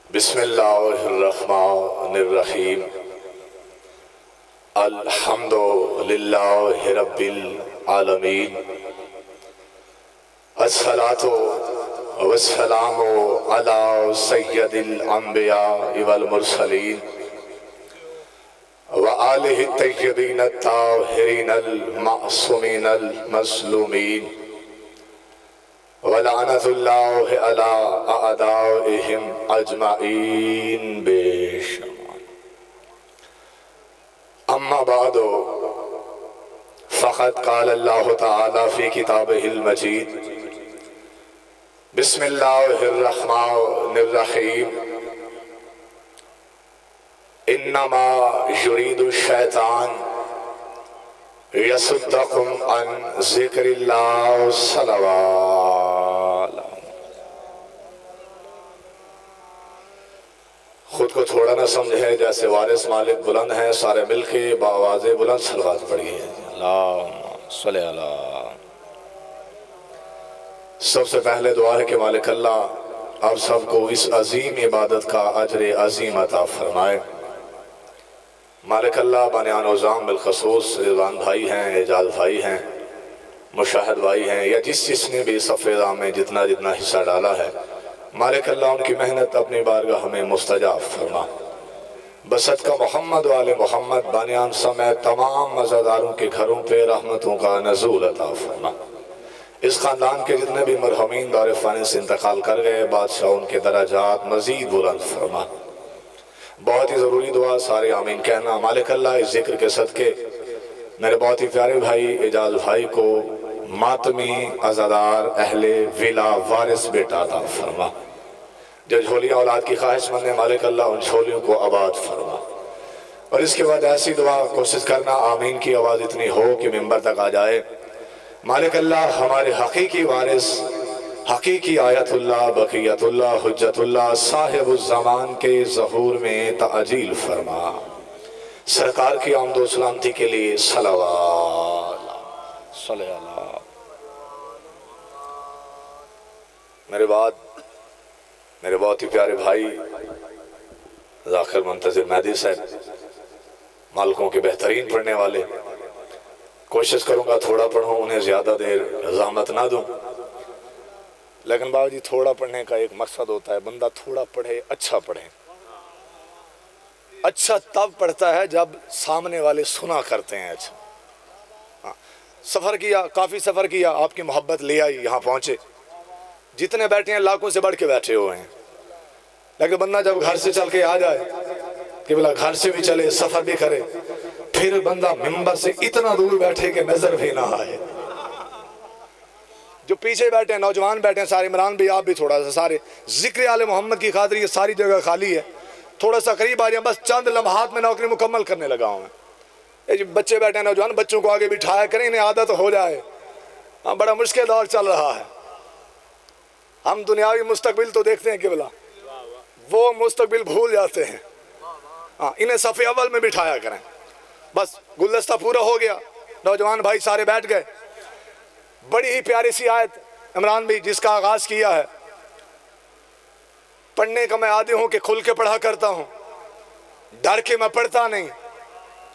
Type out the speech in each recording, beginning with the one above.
बिस्मिल्लाहिर्रहमानिर्रहीम। अल्हम्दुलिल्लाहि रब्बिल आलमीन। अस्सलातु वस्सलामु अला सय्यदिल अंबिया वल मुरसलीन व आलिहि तय्यबीन ताहिरीन अल मासूमीन अल मज़लूमीन व लअनतुल्लाहि अला अअदाइहिम अजमाइन। बेशुमार। अम्मा बादो फ़क़द क़ाल अल्लाहु तआला फ़ी किताबिहिल मजीद। बिस्मिल्लाहिर्रहमानिर्रहीम। इन्नमा युरीदु शैतान यसुद्दकुम अन ज़िक्रिल्लाह। सल्लल्लाहु। खुद को थोड़ा ना समझे जैसे वारिस मालिक बुलंद हैं, सारे मिलके बावाज़े बुलंद सलवात पढ़िए। अल्लाहुम्मा सल्ली अला। सबसे पहले दुआ है कि मालिक अल्लाह आप सबको इस अजीम इबादत का अजर अजीम अता फरमाए। मालिक अल्लाह बनियान उज़ाम बिलखसूस रिज़वान भाई हैं, एजाज भाई हैं, मुशाहिद भाई हैं, या जिसने भी सफ़ेदा में जितना जितना हिस्सा डाला है, मालिक अल्लाह उनकी मेहनत अपनी बारगाह में मुस्तजाब फरमा। बसत का मोहम्मद वाले मोहम्मद बनियान समेत तमाम मज़ादारों के घरों पे रहमतों का नज़ूल अता फरमा। इस ख़ानदान के जितने भी मरहूमीन दौर फ़ानी से इंतकाल कर गए, बादशाह उनके दराजात मज़ीद बुलंद फरमा। बहुत ही ज़रूरी दुआ, सारे आमीन कहना। मालिक अल्लाह इस जिक्र के सदके मेरे बहुत ही प्यारे भाई एजाज भाई को मातमी अज़ादार अहले विला वारिस बेटा अता फरमा। जो झोलियाँ औलाद की ख्वाहिशमंद है, मालिक अल्लाह उन झोलियों को आबाद फरमा। और इसके बाद ऐसी दुआ कोशिश करना आमीन की आवाज़ इतनी हो कि मिंबर तक आ जाए। मालिक अल्लाह हमारे हकीकी वारिस, हकीकी आयतुल्लाह, बक़ियतुल्लाह, हुज्जतुल्लाह साहिबुज़्ज़मान के ज़हूर में ताजील फरमा। सरकार की आमदो सलामती के लिए सलावत सल्लल्लाहु। मेरे बहुत ही प्यारे भाई ज़ाकिर मुंतज़िर मेहदी साहब, मालकों के बेहतरीन पढ़ने वाले, कोशिश करूँगा थोड़ा पढ़ूँ, उन्हें ज़्यादा देर ज़हमत ना दूँ। लेकिन बाबू जी थोड़ा पढ़ने का एक मकसद होता है, बंदा थोड़ा पढ़े, अच्छा पढ़े। अच्छा तब पढ़ता है जब सामने वाले सुना करते हैं। अच्छा हाँ, सफ़र किया, काफ़ी सफ़र किया, आपकी मोहब्बत ले आई, यहाँ पहुँचे, जितने बैठे हैं लाखों से बढ़ के बैठे हुए हैं। लेकिन बंदा जब घर से चल के आ जाए कि बोला घर से भी चले, सफ़र भी करे, फिर बंदा मिंबर से इतना दूर बैठे कि नजर भी ना आए। जो पीछे बैठे हैं, नौजवान बैठे हैं सारे, इमरान भी, आप भी थोड़ा सा, सारे जिक्र आले मोहम्मद की खातिर ये सारी जगह खाली है, थोड़ा सा करीब आ रही है। बस चंद लम्हात में नौकरी मुकम्मल करने लगा हूँ मैं। ये जो बच्चे बैठे हैं नौजवान, बच्चों को आगे बिठाया करें, इन्हें आदत हो जाए। हाँ, बड़ा मुश्किल दौर चल रहा है। हम दुनियावी मुस्तकबिल तो देखते हैं कि बोला वो मुस्तकबिल भूल जाते हैं। हाँ, इन्हें सफ़े अव्वल में बिठाया करें। बस गुलदस्ता पूरा हो गया, नौजवान भाई सारे बैठ गए। बड़ी ही प्यारी सी आयत इमरान भी जिसका आगाज़ किया है, पढ़ने का मैं आदी हूँ कि खुल के पढ़ा करता हूँ, डर के मैं पढ़ता नहीं।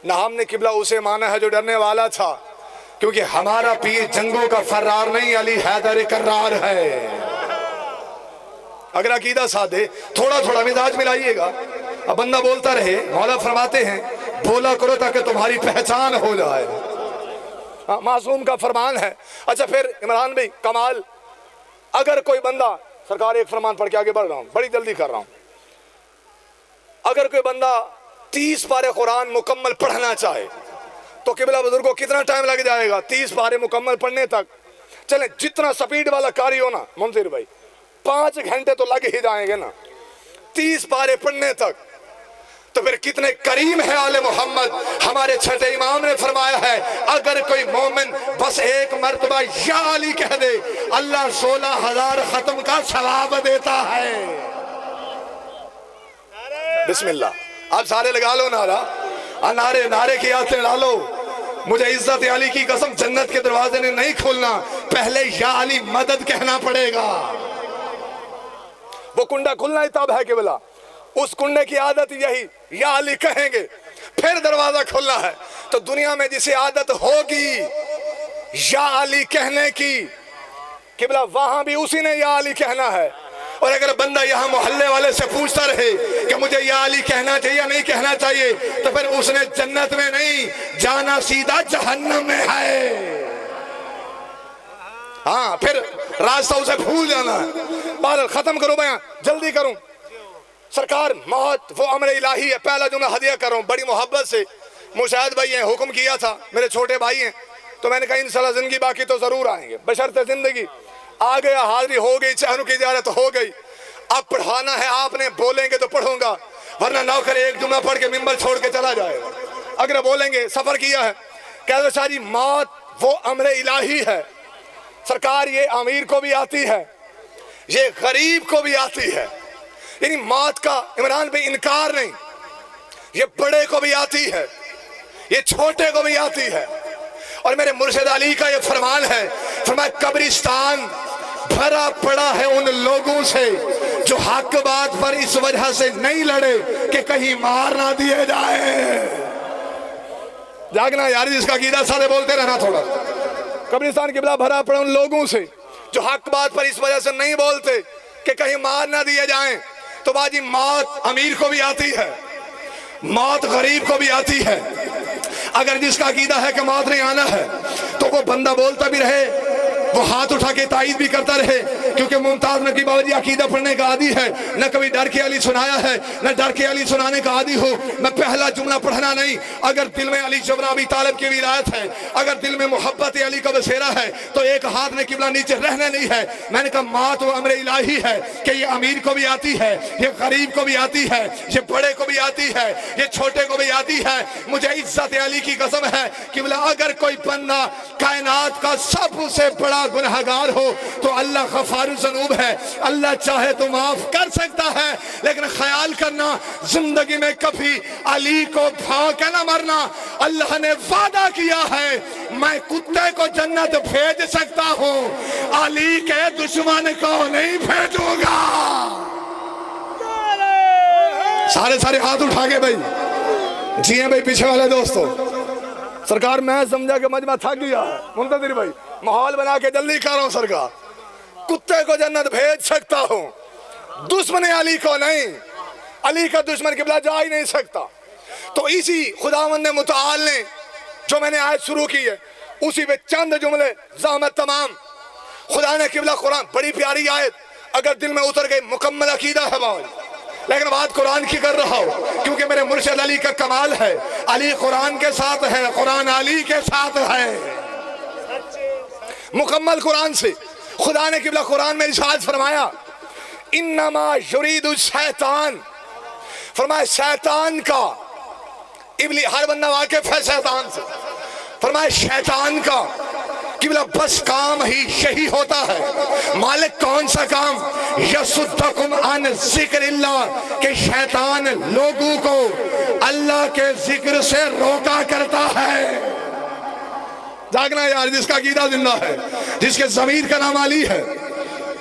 ना हमने किबला उसे माना है जो डरने वाला था, क्योंकि हमारा पीर जंगों का फर्रार नहीं, अली हैदर कर्रार है। अगर अकीदा साधे, थोड़ा थोड़ा मिजाज मिलाइएगा। अब बंदा बोलता रहे, मौला फरमाते हैं बोला करो ताकि तुम्हारी पहचान हो जाए। हाँ, मासूम का फरमान है। अच्छा फिर इमरान भाई कमाल, अगर कोई बंदा, सरकार एक फरमान पढ़ के आगे बढ़ रहा हूँ, बड़ी जल्दी कर रहा हूँ, अगर कोई बंदा 30 पारे कुरान मुकम्मल पढ़ना चाहे तो किबला बुजुर्गों कितना टाइम लग जाएगा 30 पारे मुकम्मल पढ़ने तक? चले जितना स्पीड वाला कारी हो ना मुंसिर भाई, 5 घंटे तो लग ही जाएंगे ना 30 पारे पढ़ने तक। तो फिर कितने करीम है आले मोहम्मद। हमारे छठे इमाम ने फरमाया है, अगर कोई मोमिन बस एक मर्तबा या अली कह दे, अल्लाह 16,000 खत्म का सवाब देता है। बिस्मिल्लाह, आप सारे लगा लो नारा, नारे नारे की आते डालो। मुझे इज्जत अली की कसम जन्नत के दरवाजे ने नहीं खोलना, पहले या अली मदद कहना पड़ेगा। वो कुंडा खुलना ही तब है कि बोला उस कुंडे की आदत यही, या अली कहेंगे फिर दरवाजा खुलना है। तो दुनिया में जिसे आदत होगी या अली कहने की, किबला वहां भी उसी ने या अली कहना है। और अगर बंदा यहाँ मोहल्ले वाले से पूछता रहे कि मुझे या अली कहना चाहिए या नहीं कहना चाहिए, तो फिर उसने जन्नत में नहीं जाना, सीधा जहन्नम में है। हाँ, फिर रास्ता उसे भूल जाना है। बार खत्म करो, बयान जल्दी करूं। सरकार, मौत वो अमर इलाही है। पहला जुमला हदिया कर रहा हूं बड़ी मोहब्बत से। मुशाहिद भाई हैं, हुक्म किया था, मेरे छोटे भाई हैं, तो मैंने कहा इंशाल्लाह जिंदगी बाकी तो जरूर आएंगे, बशर्ते जिंदगी। आ गया, हाजिरी हो गई, चहरों की इजाजत हो गई। अब पढ़ाना है आपने, बोलेंगे तो पढ़ूंगा, वरना नौकर एक जुमला पढ़ के मिंबर छोड़ के चला जाएगा। अगर बोलेंगे, सफर किया है, कह दो सारी मौत वो अमर इलाही है। सरकार, ये अमीर को भी आती है, ये गरीब को भी आती है। यानी मौत का इमरान पे इनकार नहीं, ये बड़े को भी आती है, ये छोटे को भी आती है। और मेरे मुर्शिद अली का ये फरमान है, फरमाया कब्रिस्तान भरा पड़ा है उन लोगों से जो हक बात पर इस वजह से नहीं लड़े कि कहीं मार ना दिए जाए। जागना यार, जिसका कीदा सारे बोलते रहना थोड़ा। कब्रिस्तान किबला भरा पड़ा उन लोगों से जो हक बात पर इस वजह से नहीं बोलते कि कहीं मार ना दिए जाएं। तो बाजी, मौत अमीर को भी आती है, मौत गरीब को भी आती है। अगर जिसका अकीदा है कि मौत नहीं आना है, तो वो बंदा बोलता भी रहे, वो हाथ उठा के तायीद भी करता रहे, क्योंकि मुमताज नकी बाबा जी अकीदा पढ़ने का आदी है। न कभी डर के अली सुनाया है, न डर के अली सुनाने का आदी हो। मैं पहला जुमला पढ़ना नहीं। अगर दिल में अली जबना अबी तालिब की विलायत है, अगर दिल में मोहब्बत अली का बसेरा है, तो एक हाथ में किबला नीचे रहने नहीं है। मैंने कहा मौत वो अमर इलाही है कि ये अमीर को भी आती है, ये गरीब को भी आती है, ये बड़े को भी आती है, ये छोटे को भी आती है। मुझे इज्जत अली की कसम है किबला, अगर कोई बंदा कायनात का सबसे बड़ा गुनहगार हो तो अल्लाह गफारुज़ ज़ुनूब है। अल्लाह चाहे तो माफ कर सकता है, लेकिन ख्याल करना जिंदगी में कभी अली को भाव के ना मरना। अल्लाह ने वादा किया है, मैं कुत्ते को जन्नत भेज सकता हूं, अली के दुश्मन को नहीं भेजूंगा। सारे हाथ उठा के भाई जी हैं भाई, पीछे वाले दोस्तों। सरकार, मैं समझा कि मजमा थक गया, मुंतजिर भाई माहौल बना के जल्दी कर रहा हूं। सरकार, कुत्ते को जन्नत भेज सकता हूं, दुश्मन अली को नहीं। अली का दुश्मन किबला जा ही नहीं सकता। तो इसी खुदावंद मुताल ने जो मैंने आज शुरू की है, उसी पे चंद जुमले ज़हमत तमाम। खुदा ने किबला कुरान, बड़ी प्यारी आयत, अगर दिल में उतर गई मुकम्मल अकीदा है बावल। लेकिन बात कुरान की कर रहा हूं, क्योंकि मेरे मुर्शिद अली का कमाल है, अली कुरान के साथ है, कुरान अली के साथ है, मुकम्मल कुरान से। खुदा ने किबला कुरान में इरशाद फरमाया, इन्नमा युरीदु शैतान, फरमाया शैतान का, इबली हर बंदा वाकिफ है शैतान से, फरमाया शैतान का किबला बस काम ही यही होता है। मालिक कौन सा काम? यसुद्दकुम अन जिक्रिल्लाह, के शैतान लोगों को अल्लाह के जिक्र से रोका करता है। जागना यार, जिसका अकीदा जिंदा है, जिसके ज़मीर का नाम अली है।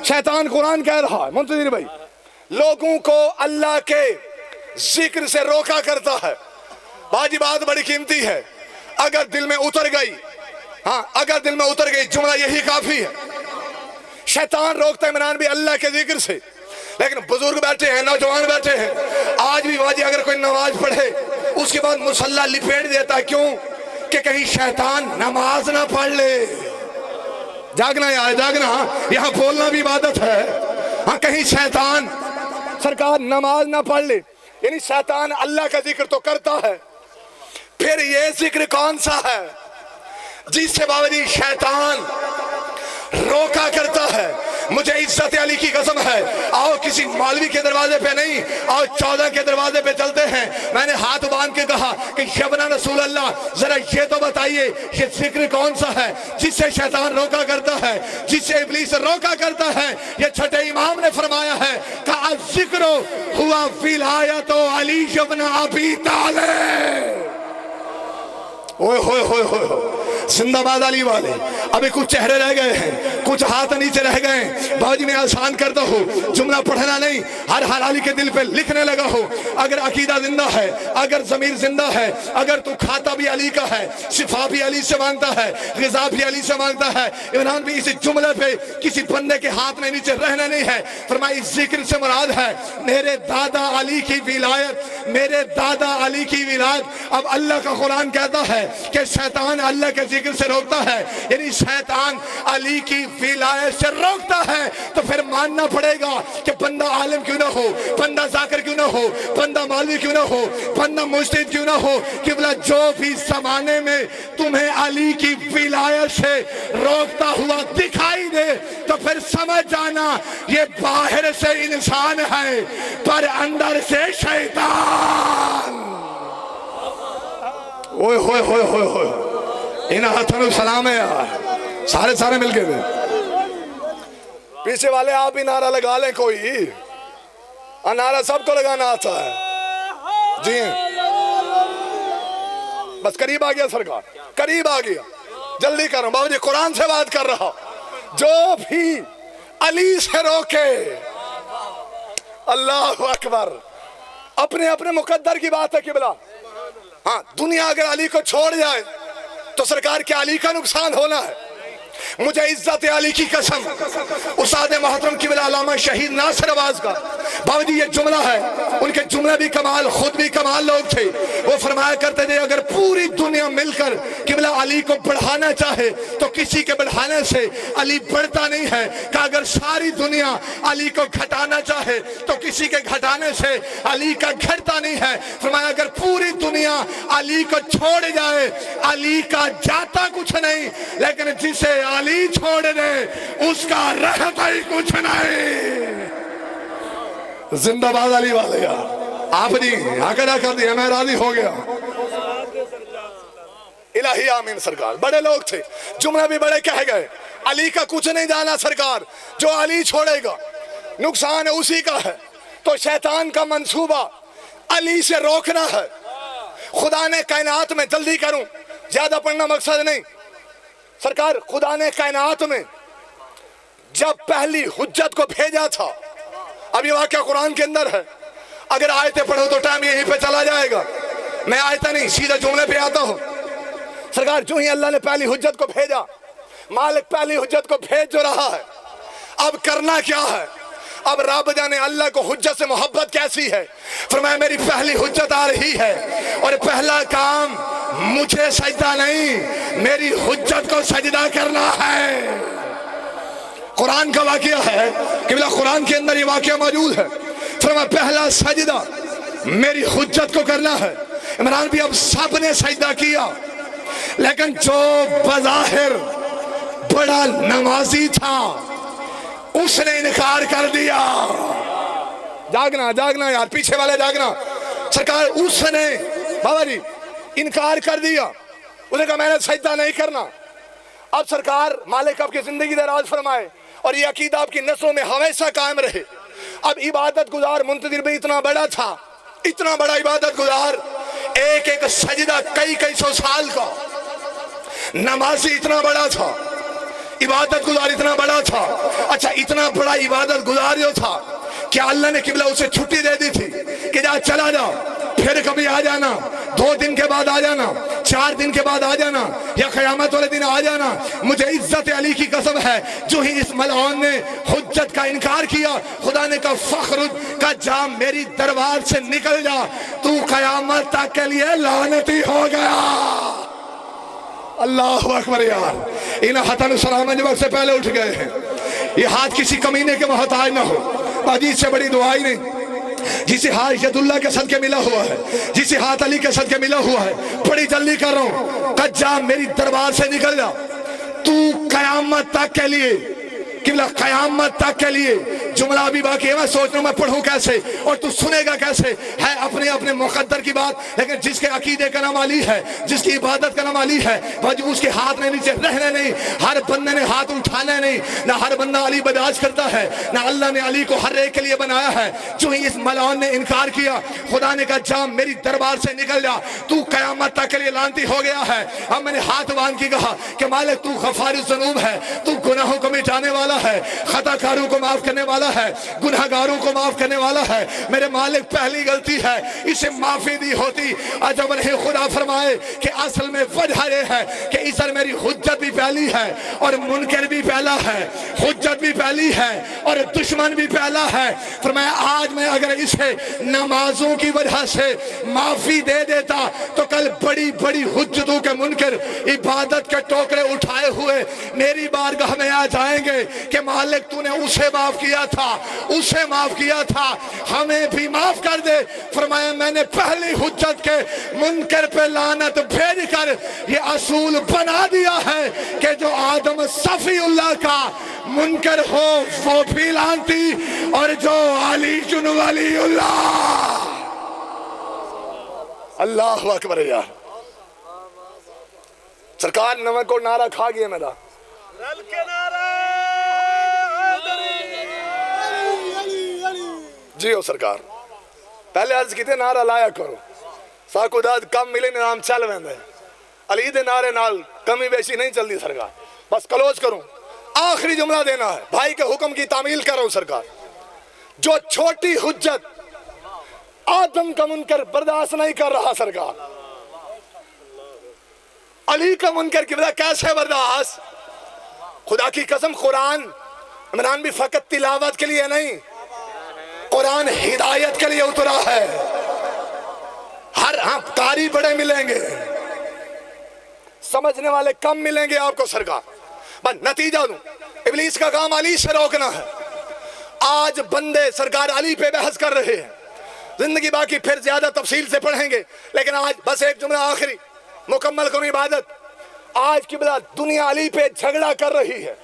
शैतान कुरान कह रहा है मुंतजिर भाई, लोगों को अल्लाह के जिक्र से रोका करता है। बाजी बात बड़ी कीमती है, अगर दिल में उतर गई, हाँ अगर दिल में उतर गई, जुमला यही काफी है। शैतान रोकता है इमरान भी अल्लाह के जिक्र से, लेकिन बुजुर्ग बैठे हैं, नौजवान बैठे हैं, आज भी बाजी अगर कोई नमाज पढ़े उसके बाद मुसल्ला लिपेट देता है, क्यों? कि कहीं शैतान नमाज ना पढ़ ले। जागना यार, जागना, यहाँ बोलना भी इबादत है। हाँ, कहीं शैतान सरकार नमाज ना पढ़ ले, यानी शैतान अल्लाह का जिक्र तो करता है, फिर ये जिक्र कौन सा है जिससे बावजूद शैतान रोका करता है? मुझे इज्जत अली की कसम है, आओ किसी मौलवी के दरवाजे पे नहीं, आओ 14 के दरवाजे पे चलते हैं। मैंने हाथ बांध के कहा कि शबना रसूल अल्लाह, जरा ये तो बताइए ये जिक्र कौन सा है जिससे शैतान रोका करता है, जिससे इब्लीस रोका करता है? ये छठे इमाम ने फरमाया है कि जिक्र हुआ विलायत अली इब्न अबी तालिब। ओए होए होए होए, जिंदाबाद अली वाले। अभी कुछ चेहरे रह गए हैं, कुछ हाथ नीचे रह गए। बाबूजी मैं आसान करता हूँ, जुमला पढ़ना नहीं, हर हर अली के दिल पे लिखने लगा हो। अगर अकीदा जिंदा है, अगर जमीर जिंदा है, अगर तू खाता भी अली का है, शिफा भी अली से मांगता है, ग़िज़ा भी अली से मांगता है, इमरान भी इस जुमले पे किसी बंदे के हाथ में नीचे रहना नहीं है। फरमाया इस जिक्र से मुराद है मेरे दादा अली की विलायत, मेरे दादा अली की विलायत। अब अल्लाह का कुरान कहता है कि शैतान अल्लाह के जिक्र से रोकता है, यानी शैतान अली की विलायत से रोकता है। तो फिर मानना पड़ेगा कि बंदा आलिम क्यों ना हो, बंदा जाकिर क्यों ना हो, बंदा मौलवी क्यों ना हो, बंदा मुज्तहिद क्यों ना हो, कि बोला जो भी जमाने में तुम्हें अली की विलायत से रोकता हुआ दिखाई दे तो फिर समझ जाना ये बाहर से इंसान है पर अंदर से शैतान। ओए होए होए होए होए, इन हाथों सलाम है यार, सारे सारे मिलके दे। पीछे वाले आप ही नारा लगा लें कोई, नारा सबको लगाना आता है जी। बस करीब आ गया सरकार, करीब आ गया, जल्दी करो बाबू जी, कुरान से बात कर रहा। जो भी अली से रोके, अल्लाह अकबर, अपने अपने मुकद्दर की बात है किबला। हाँ, दुनिया अगर अली को छोड़ जाए तो सरकार क्या अली का नुकसान होना है? मुझे इज्जत अली की कसम, उस्ताद मोहतरम किबला अल्लामा शहीद नासिर अब्बास का बाबूजी ये जुमला है, उनके जुमले भी कमाल, खुद भी कमाल लोग थे। वो फरमाया करते थे अगर पूरी दुनिया मिलकर किबला अली को बढ़ाना चाहे तो किसी के बढ़ाने से अली बढ़ता नहीं है, कि अगर सारी दुनिया अली को घटाना चाहे तो किसी के घटाने से अली का घटता नहीं है। फरमाया अगर पूरी दुनिया अली को छोड़ जाए अली का जाता कुछ नहीं, लेकिन जिसे अली छोड़ दे उसका रहता ही कुछ नहीं। जिंदाबाद अली वाले यार, आपने आकड़ा कर दिया, मैं राजी हो गया। इलाही आमीन सरकार। बड़े लोग थे, जुमला भी बड़े कह गए, अली का कुछ नहीं जाना सरकार, जो अली छोड़ेगा नुकसान उसी का है। तो शैतान का मंसूबा अली से रोकना है। खुदा ने कायनात में, जल्दी करूं, ज्यादा पढ़ना मकसद नहीं सरकार, खुदा ने कायनात में जब पहली हुज्जत को भेजा था, अब ये वाक़या कुरान के अंदर है, अगर आयतें पढ़ो तो टाइम यहीं पे चला जाएगा, मैं आयता नहीं सीधा जुमले पे आता हूं सरकार। जो ही अल्लाह ने पहली हुज्जत को भेजा, मालिक पहली हुज्जत को भेज जो रहा है, अब करना क्या है? अब रब जाने अल्लाह को हुज्जत से मोहब्बत कैसी है। फरमाया मेरी पहली हुज्जत आ रही है और पहला काम मुझे सजदा नहीं, मेरी हुज्जत को सजदा करना है। कुरान का वाकया है कि कुरान के अंदर ये वाकया मौजूद है। फरमाया पहला सजदा मेरी हुज्जत को करना है। इमरान भी अब सब ने सजदा किया, लेकिन जो बज़ाहिर बड़ा नमाजी था उसने इनकार कर दिया। जागना जागना यार, पीछे वाले जागना सरकार। उसने बाबा जी इनकार कर दिया, उसने कहा मैंने सजदा नहीं करना। अब सरकार मालिक आपकी जिंदगी दराज फरमाए और ये अकीदा आपकी नस्लों में हमेशा कायम रहे। अब इबादत गुजार मुंतजिर भी इतना बड़ा था, इतना बड़ा इबादत गुजार, एक एक सजदा कई कई सौ साल का, नमाजी इतना बड़ा था, इबादत गुजार इतना बड़ा था। अच्छा, इतना बड़ा इबादत गुजार जो था, क्या अल्लाह ने किबला उसे छुट्टी दे दी थी कि जा चला जा, फिर कभी आ जाना, 2 दिन के बाद आ जाना, 4 दिन के बाद आ जाना, या क़यामत वाले दिन आ जाना? मुझे इज्जत अली की कसम है, जो ही इस मलआन ने हुज्जत का इनकार किया, खुदा ने कहा फखरुद का जाम मेरी दरबार से निकल जा, तू क़यामत तक के लिए लानती हो गया। अल्लाह अकबर यार, इन हाथों सलाम जब से पहले उठ गए हैं। ये हाथ किसी कमीने के मोहताज ना हो, अजीज से बड़ी दुआ ही नहीं। जिसे हाथ यदुल्ला के सदके मिला हुआ है, जिसे हाथ अली के सदके मिला हुआ है, बड़ी जल्दी कर रहा हूं, कज्जा मेरी दरबार से निकल जा, तू कयामत तक के लिए, किबला कयामत तक के लिए जुमला भी बाकी है, मैं सोच रहा हूँ मैं पढ़ूँ कैसे और तू सुनेगा कैसे। है अपने अपने मुकद्दर की बात, लेकिन जिसके अकीदे का नाम अली है, जिसकी इबादत का नाम अली है, वह उसके हाथ में नीचे रहने नहीं, हर बंदे ने हाथ उठाना नहीं। ना हर बंदा अली बर्दाश्त करता है, ना अल्लाह ने अली को हर एक के लिए बनाया है। जो ही इस मलान ने इनकार किया, खुदा ने कहा जा मेरी दरबार से निकल जा, तू कयामत तक के लिए लानती हो गया है। अब मैंने हाथ बांध के कहा कि मालिक तू गफार ज़ुनूब है, तू गुनाहों को मिटाने वाला है, खताकारों को माफ करने वाला है, गुनाहगारों को माफ करने वाला है। मेरे मालिक पहली गलती है, इसे माफी दी होती। अजब नहीं, खुदा फरमाए कि असल में वजह यह है कि इधर मेरी हुज्जत भी पहली है और मुनकर भी पहला है, हुज्जत भी पहली है और दुश्मन भी पहला है। फरमाया आज मैं अगर इसे नमाजों की वजह से माफी दे देता तो कल बड़ी बड़ी हुज्जतों के मुनकर इबादत के टोकरे उठाए हुए मेरी बारगाह में आ जाएंगे कि मालिक तूने उसे माफ किया था, उसे माफ किया था, हमें भी माफ कर दे। फरमाया मैंने पहली हुज्जत के मुनकर पे लानत भेज कर ये असूल बना दिया है कि जो आदम सफीउल्लाह का मुनकर हो वो भी लानती, और जो अली जुन वलीउल्लाह। अल्लाह अकबर यार, सरकार नमक को नारा खा गया मेरा। जी हो सरकार, पहले अर्ज की नारा लाया करो, साकुदाद कम मिले नाम चल वेंदे, अली दे नारे नाल कमी बेशी नहीं चलती सरकार। बस क्लोज करूं, आखिरी जुमला देना है, भाई के हुक्म की तामील करो सरकार। जो छोटी हुज्जत आदम का मुनकर बर्दाश्त नहीं कर रहा सरकार, अली का मुनकर की वजह कैसे बर्दाश्त। खुदा की कसम कुरान इमरान भी फकत तिलावत के लिए नहीं, कुरान हिदायत के लिए उतरा है। हर कारी बड़े मिलेंगे, समझने वाले कम मिलेंगे आपको सरकार। बस नतीजा दूं, इब्लीस का काम अली से रोकना है। आज बंदे सरकार अली पे बहस कर रहे हैं, जिंदगी बाकी फिर ज्यादा तफसील से पढ़ेंगे, लेकिन आज बस एक जुमला आखिरी मुकम्मल करूं इबादत। आज की बता दुनिया अली पे झगड़ा कर रही है,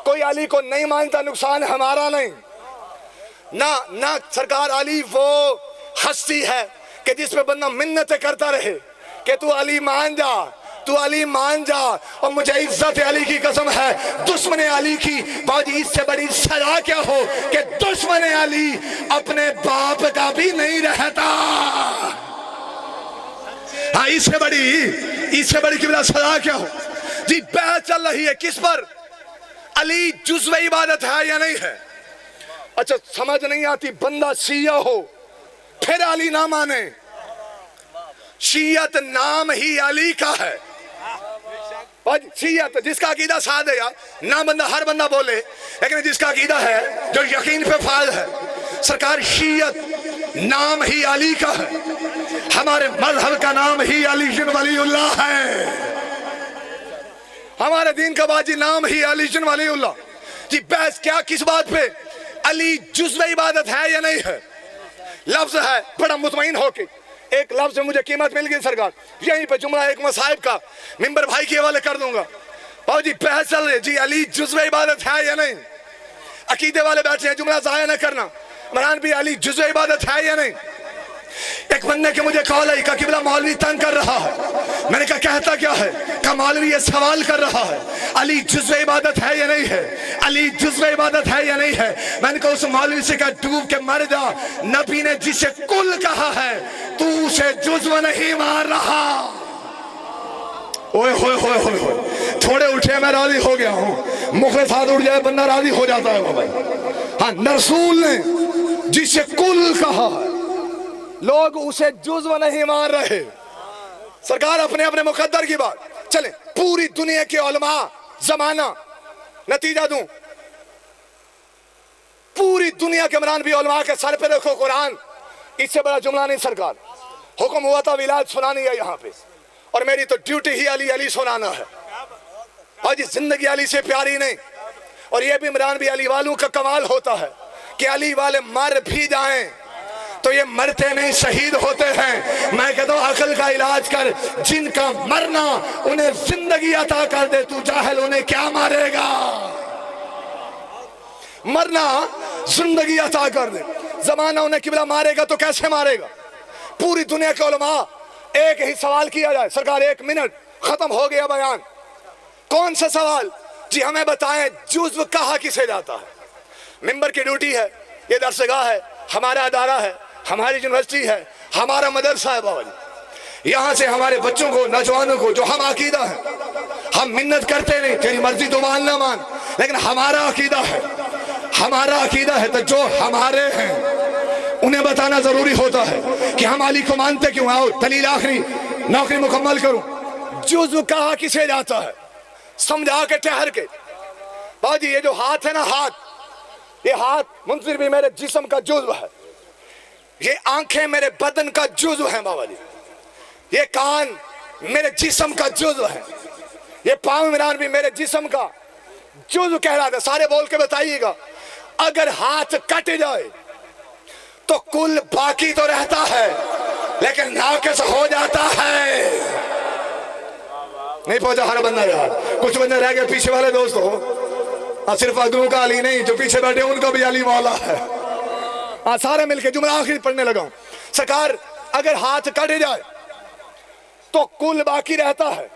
कोई अली को नहीं मानता, नुकसान हमारा नहीं ना सरकार। अली वो हस्ती है कि जिस पे बंदा मिन्नतें करता रहे कि तू अली मान जा, तू अली मान जा। और मुझे इज्जत अली की कसम है, दुश्मन अली की बाजी इससे बड़ी सजा क्या हो कि दुश्मन अली अपने बाप का भी नहीं रहता। हाँ, इससे बड़ी की सजा क्या हो। जी बहस चल रही है किस पर, अली जुज़्व इबादत है या नहीं है। अच्छा समझ नहीं आती, बंदा शिया हो फिर अली ना माने, शियत नाम ही अली का है। शियत जिसका अकीदा साद है यार, ना बंदा हर बंदा बोले, लेकिन जिसका अकीदा है जो यकीन पे फायद है, सरकार शियत नाम ही अली का है। हमारे मजहब का नाम ही अली बिन वलीउल्लाह है, हमारे दीन का बाजी नाम ही अली बिन वलीउल्लाह। जी बहस क्या किस बात पे, अली जुज़्व इबादत है या नहीं है। लफ्ज है बड़ा मुतमईन होके, एक लफ्ज में मुझे कीमत मिल गई सरकार। यहीं पे जुमला एक मसाहिब का मिंबर भाई के हवाले कर दूंगा। बाबू जी बहस चल रही जी, अली जुज़्व इबादत है या नहीं। अकीदे वाले बैठे हैं, जुमला जाया ना करना। इमरान भी अली जुज़्व इबादत है या नहीं। एक बंदे के मुझे कॉल आई का किबला मौलवी तंग कर रहा है। मैंने कहा कहता क्या है, का मौलवी ये सवाल कर रहा है अली जुज़्व इबादत है या नहीं है, अली जुज़्व इबादत है या नहीं है। मैंने कहा उस मौलवी से कहा डूब के मर जा, नबी ने जिसे कुल कहा है तू उसे जुज़्व नहीं मान रहा। ओए होए होए होए होए, थोड़े उठे मैं राजी हो गया हूँ, मुखले साथ उठ जाए बंदा राजी हो जाता है भाई। हाँ, रसूल ने जिसे कुल कहा है लोग उसे जुज़्व नहीं मान रहे। सरकार अपने अपने मुकद्दर की बात चले, पूरी दुनिया के उलमा जमाना, नतीजा दूं पूरी दुनिया के इमरान भी उलमा के सर पे देखो कुरान, इससे बड़ा जुमला नहीं सरकार। हुक्म हुआ था विलायत सुनानी है यहाँ पे, और मेरी तो ड्यूटी ही अली अली सुनाना है। आज जिंदगी अली से प्यारी नहीं, और ये भी इमरान भी अली वालों का कमाल होता है कि अली वाले मर भी जाएं तो ये मरते नहीं, शहीद होते हैं। मैं कहता हूँ अकल का इलाज कर, जिनका मरना उन्हें जिंदगी अता कर दे, तू जाहिल उन्हें क्या मारेगा। मरना जिंदगी अता कर दे। जमाना उन्हें किबला मारेगा तो कैसे मारेगा? पूरी दुनिया के उलमा एक ही सवाल किया जाए, सरकार 1 मिनट, खत्म हो गया बयान। कौन सा सवाल? जी हमें बताएं, जुज़्व कहा किसे जाता है? मिंबर की ड्यूटी है, ये दरसगाह है, हमारा अदारा है, हमारी यूनिवर्सिटी है, हमारा मदरसा है बाबा जी। यहाँ से हमारे बच्चों को, नौजवानों को, जो हम अकीदा है, हम मिन्नत करते नहीं, तेरी मर्जी तो मान ना मान, लेकिन हमारा अकीदा है, हमारा अकीदा है, तो जो हमारे हैं उन्हें बताना जरूरी होता है कि हम अली को मानते क्यों। आओ दलील आखिरी, नौकरी मुकम्मल करूं। जुज़्व कहा किसे जाता है? समझा के ठहर के बाजी, ये जो हाथ है ना, हाथ, ये हाथ मुंसिर भी मेरे जिस्म का जुज़्व है, ये आंखें मेरे बदन का जुज़्व है बाबा जी, ये कान मेरे जिस्म का जुज़्व है, ये पांव इमरान भी मेरे जिस्म का जुज़्व कहलाता है। सारे बोल के बताइएगा, अगर हाथ कट जाए तो कुल बाकी तो रहता है, लेकिन नाकिस हो जाता है। नहीं पहुंचा हर बंदा यार, कुछ बंदे रह गए पीछे वाले दोस्तों, सिर्फ अगलों का अली नहीं, जो पीछे बैठे उनका भी अली मौला है। सारे मिलके जुमला आखिर पढ़ने लगा हूं। सरकार, अगर हाथ कट जाए तो कुल बाकी रहता है,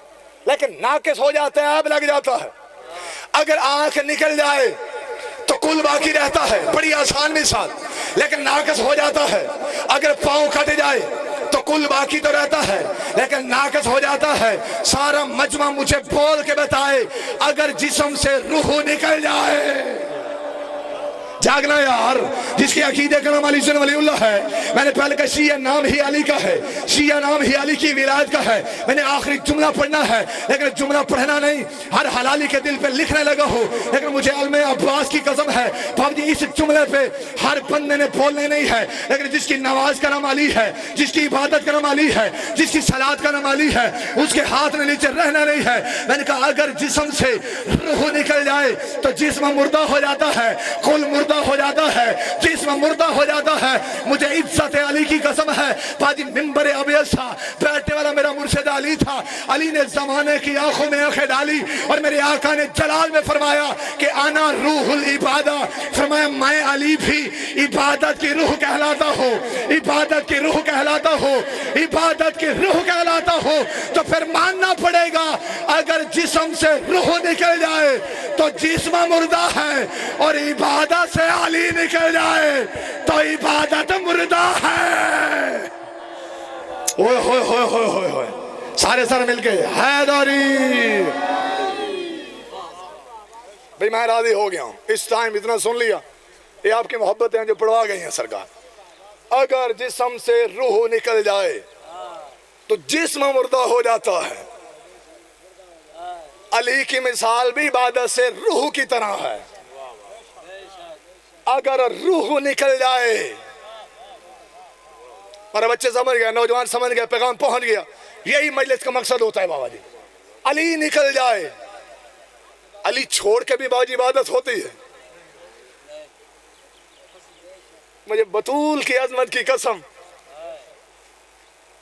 लेकिन नाकिस हो जाता है, ऐब लग जाता है। अगर आंख निकल जाए तो कुल बाकी रहता है, बड़ी आसान मिसाल, लेकिन नाकिस हो जाता है। अगर पांव कट जाए तो कुल बाकी तो रहता है, लेकिन नाकिस हो जाता है। सारा मजमा मुझे बोल के बताए, अगर जिस्म से रूह निकल जाए, जागना यार, जिसके अकीदे का नाम अली सुन वलीउल्लाह है। मैंने पहले कहा शिया नाम ही अली का है, शिया नाम ही अली की विलायत का है। मैंने आखिरी जुमला पढ़ना है, लेकिन जुमला पढ़ना नहीं, हर हलाली के दिल पे लिखने लगा हूँ। लेकिन मुझे अलमे अब्बास की कसम है बाबू जी, इस जुमले पे हर बंदे ने बोलने नहीं है, लेकिन जिसकी नमाज का नाम अली है, जिसकी इबादत का नाम अली है, जिसकी सलात का नाम अली है, उसके हाथ में नीचे रहना नहीं है। मैंने कहा अगर जिस्म से रूह निकल जाए तो जिस्म मुर्दा हो जाता है, कुल मुर्दा हो जाता है, जिस्म मुर्दा हो जाता है। मुझे इज्जत अली की कसम है बाजी, मिंबर अबीस था, बैठने वाला मेरा मुर्शिद अली था। अली ने जमाने की आंखों में आंखें डाली और मेरे आका ने जलाल में फरमाया कि आना रूहुल इबादा, फरमाया मैं अली भी इबादत की रूह कहलाता हूँ, इबादत की रूह कहलाता हूँ, इबादत की रूह कहलाता हूँ। तो फिर मानना पड़ेगा, अगर जिस्म से रूह निकल जाए तो जिस्म मुर्दा है, और इबादत से अली निकल जाए तो इबादत मुर्दा है। ओए होए होए होए होए होए, सारे सर मिलके हैदरी। भाई मैं राजी हो गया हूं, इस टाइम इतना सुन लिया, ये आपकी मोहब्बतें जो पढ़वा गई हैं सरकार। अगर जिस्म से रूह निकल जाए तो जिस्म मुर्दा हो जाता है। अली की मिसाल भी इबादत से रूह की तरह है। अगर रूह निकल जाए, मेरे बच्चे समझ गए, नौजवान समझ गए, पैगाम पहुंच गया। यही मजलिस का मकसद होता है बाबा जी। अली निकल जाए, अली छोड़ के भी बाजी इबादत होती है। मुझे बतूल की अजमत की कसम,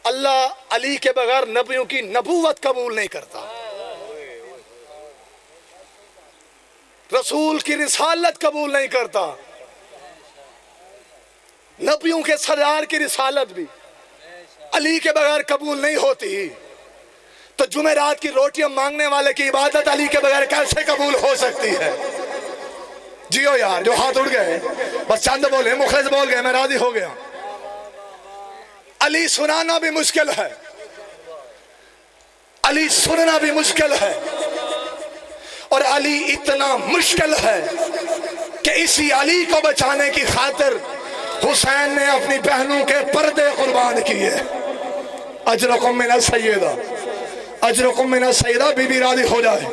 अल्लाह अली के बगैर नबियों की नबूवत कबूल नहीं करता, रसूल की रिसालत कबूल नहीं करता, नबियों के सरदार की रिसालत भी अली के बगैर कबूल नहीं होती। तो जुमेरात की रोटियां मांगने वाले की इबादत अली के बगैर कैसे कबूल हो सकती है? जियो यार, जो हाथ उड़ गए बस चंद बोले, मुखलिस बोल गए, मैं राजी हो गया। अली सुनाना भी मुश्किल है, अली सुनना भी मुश्किल है, और अली इतना मुश्किल है कि इसी अली को बचाने की खातिर हुसैन ने अपनी बहनों के पर्दे कुर्बान किए। अजरकुम मिना सैयदा, अजरकुम मिना सैयदा, बीबी राजी हो जाए,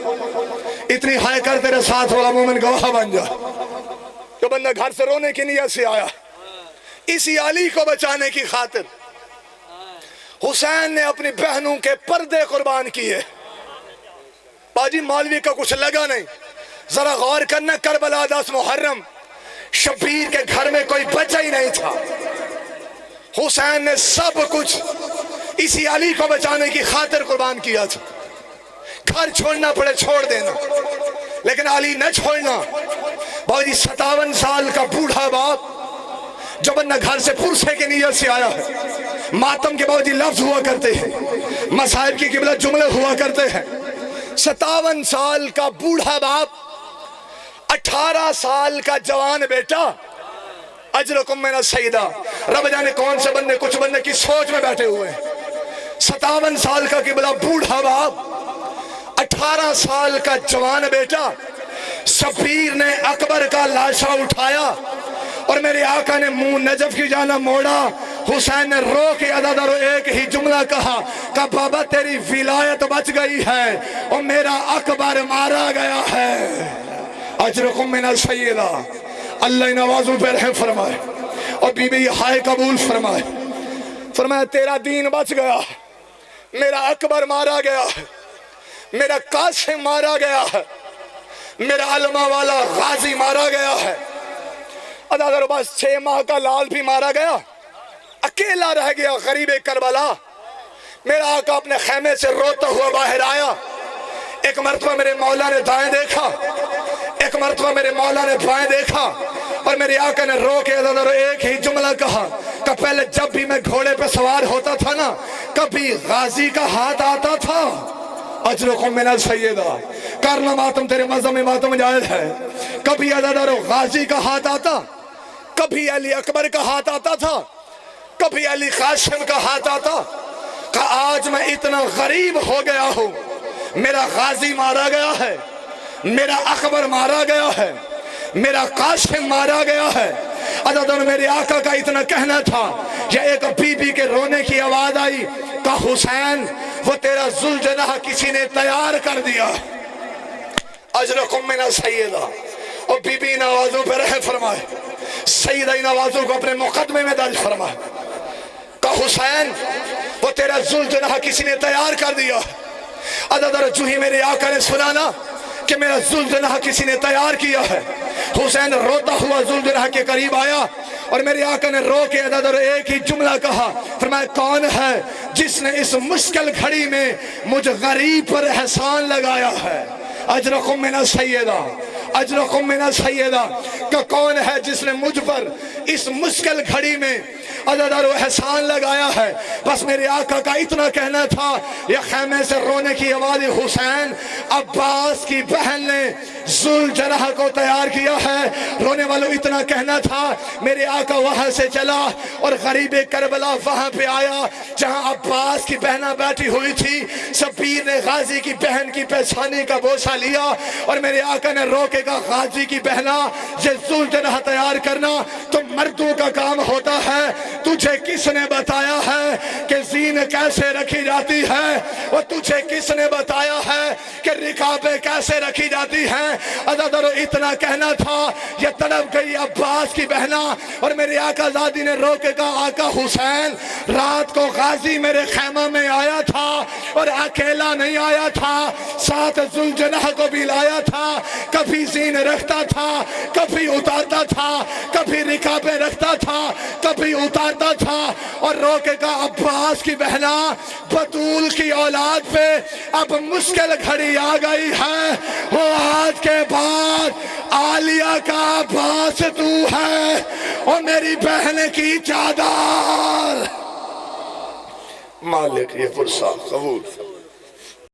इतनी हाय कर तेरे साथ वाला मोमिन गवाह बन जा। तो बंदा घर से रोने की नीयत से आया, इसी अली को बचाने की खातिर हुसैन ने अपनी बहनों के पर्दे कुर्बान किए। बाजी मौलवी का कुछ लगा नहीं, जरा गौर करना, करबला 10 मुहर्रम शबीर के घर में कोई बचा ही नहीं था। हुसैन ने सब कुछ इसी अली को बचाने की खातिर कुर्बान किया था। घर छोड़ना पड़े छोड़ देना, लेकिन अली न छोड़ना। बाबूजी 57 साल का बूढ़ा बाप जब अन्ना घर से पुरसे के नीयत से आया है, मातम के बाबूजी लफ्ज हुआ करते हैं, मसाइब की किबला जुमले हुआ करते हैं। 57 साल का बूढ़ा बाप, 18 साल का जवान बेटा, अजरकुम मिना सईदा। रब जाने कौन से बंदे कुछ बंदे की सोच में बैठे हुए हैं। 57 साल का किबला बूढ़ा बाप, 18 साल का जवान बेटा। शबीर ने अकबर का लाशा उठाया और मेरे आका ने मुंह नजफ की जाना मोड़ा। हुसैन ने रो के अदादारो एक ही जुमला कहा कि बाबा तेरी विलायत बच गई है और मेरा अकबर मारा गया है। अजरकुम मिना सय्यदा। अल्लाह नवाजों पे रहम फरमाए और बीबी हाय कबूल फरमाए। फरमाया तेरा दीन बच गया, मेरा अकबर मारा गया है, मेरा कासिम मारा गया है, मेरा अलमा वाला गाजी मारा गया है। अदादारो बस 6 माह का लाल भी मारा गया, अकेला रह गया गरीब करबला। मेरा आका अपने खेमे से रोता हुआ बाहर आया। एक मरतबा मेरे मौला ने दाएं देखा, एक मरतबा मेरे मौला ने बाएं देखा और मेरे आका ने रो के अदादारो एक ही जुमला कहा कि पहले जब भी मैं घोड़े पे सवार होता था ना, कभी गाजी का हाथ आता था। अजरकुम मिना सय्यदा। करना मातम तेरे मज़हब में मातम जायज़ है। कभी अदादारो गाजी का हाथ आता, कभी अली अकबर का हाथ आता था, कभी अली कासिम का हाथ आता। कि आज मैं इतना गरीब हो गया हूं, मेरा गाजी मारा गया है, मेरा अकबर मारा गया है, मेरा कासिम मारा गया है। अदादारो मेरे आका का इतना कहना था, या एक बीबी के रोने की आवाज आई का हुसैन वो तेरा जुल्जनाह किसी ने तैयार कर दिया। अजरकुम मिना सय्यदा। और बीबी नवाजों पर रहम फरमाए, सईदा नवाजों को अपने मुकदमे में दर्ज फरमाए का हुसैन वो तेरा जुल्जनाह किसी ने तैयार कर दिया। अदादारो जो ही मेरे आका ने सुनाना कि मेरा जुल्जनाह किसी ने तैयार किया है, हुसैन रोता हुआ जुल्जनाह के करीब आया और मेरे आका ने रो के अदादारो एक ही जुमला कहा, फरमाया कौन है जिसने इस मुश्किल घड़ी में मुझ गरीब पर एहसान लगाया है। अजरकुम मिना सय्यदा। अजरकुम मिना सय्यदा। का कौन है जिसने मुझ पर इस मुश्किल घड़ी में अदादारो एहसान लगाया है। बस मेरे आका का इतना कहना था, या खेमे से रोने की आवाज, हुसैन अब्बास की बहन ने जुल्जनाह को तैयार किया है। रोने वालों इतना कहना था, मेरे आका वहां से चला और गरीब करबला वहां पे आया जहां अब्बास की बहना बैठी हुई थी। शबीर ने गाजी की बहन की पेशानी का बोसा लिया और मेरे आका ने रोके का गाजी की बहना ये जुल्जनाह तैयार करना तो मर्दों का काम होता है। तुझे किसने बताया है कि जीन कैसे रखी जाती है, और तुझे किसने बताया है कि रिकाबें कैसे रखी जाती हैं। अदादारो इतना कहना था, ये तड़प गई अब्बास की बहना और मेरे आका ज़ादी ने रोके का आका हुसैन रात को गाजी मेरे खेमा में आया था और अकेला नहीं आया था, साथ जुल्जनाह को भी लाया था। कभी जीन रखता था, कभी उतारता था, कभी रिकाबें रखता था, कभी उतारता था। और रोके का अब्बास की बहना बतूल की औलाद पे अब मुश्किल घड़ी आ गई है। वो आज के बाद आलिया का अब्बास तू है और मेरी बहन की चादर। मालिक ये पुरसा कबूल।